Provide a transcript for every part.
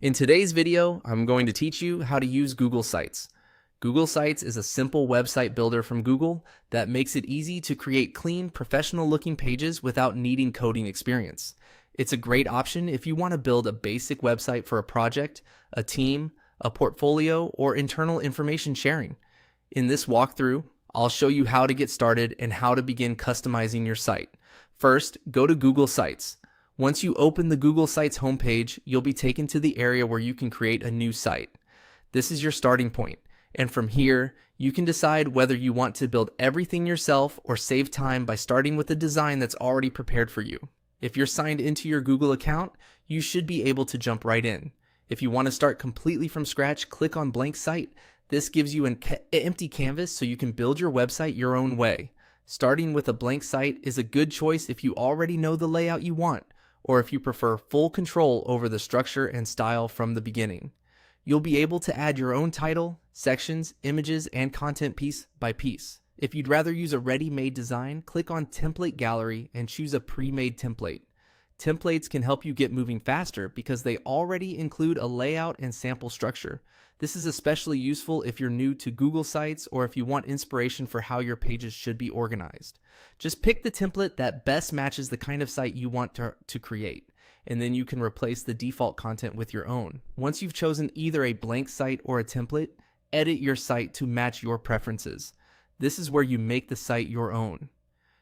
In today's video, I'm going to teach you how to use Google Sites. Google Sites is a simple website builder from Google that makes it easy to create clean, professional-looking pages without needing coding experience. It's a great option if you want to build a basic website for a project, a team, a portfolio, or internal information sharing. In this walkthrough, I'll show you how to get started and how to begin customizing your site. First, go to Google Sites. Once you open the Google Sites homepage, you'll be taken to the area where you can create a new site. This is your starting point, and from here, you can decide whether you want to build everything yourself or save time by starting with a design that's already prepared for you. If you're signed into your Google account, you should be able to jump right in. If you want to start completely from scratch, click on Blank Site. This gives you an empty canvas so you can build your website your own way. Starting with a blank site is a good choice if you already know the layout you want, or if you prefer full control over the structure and style from the beginning. You'll be able to add your own title, sections, images, and content piece by piece. If you'd rather use a ready-made design, click on Template Gallery and choose a pre-made template. Templates can help you get moving faster because they already include a layout and sample structure. This is especially useful if you're new to Google Sites or if you want inspiration for how your pages should be organized. Just pick the template that best matches the kind of site you want to create, and then you can replace the default content with your own. Once you've chosen either a blank site or a template, edit your site to match your preferences. This is where you make the site your own.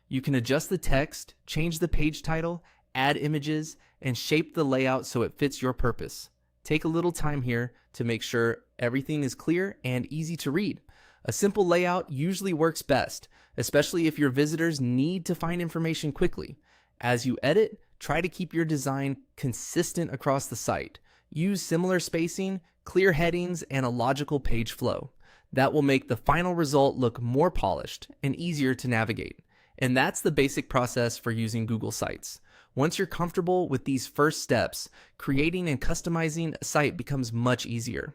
You can adjust the text, change the page title, add images, and shape the layout so it fits your purpose. Take a little time here to make sure everything is clear and easy to read. A simple layout usually works best, especially if your visitors need to find information quickly. As you edit, try to keep your design consistent across the site. Use similar spacing, clear headings, and a logical page flow. That will make the final result look more polished and easier to navigate. And that's the basic process for using Google Sites. Once you're comfortable with these first steps, creating and customizing a site becomes much easier.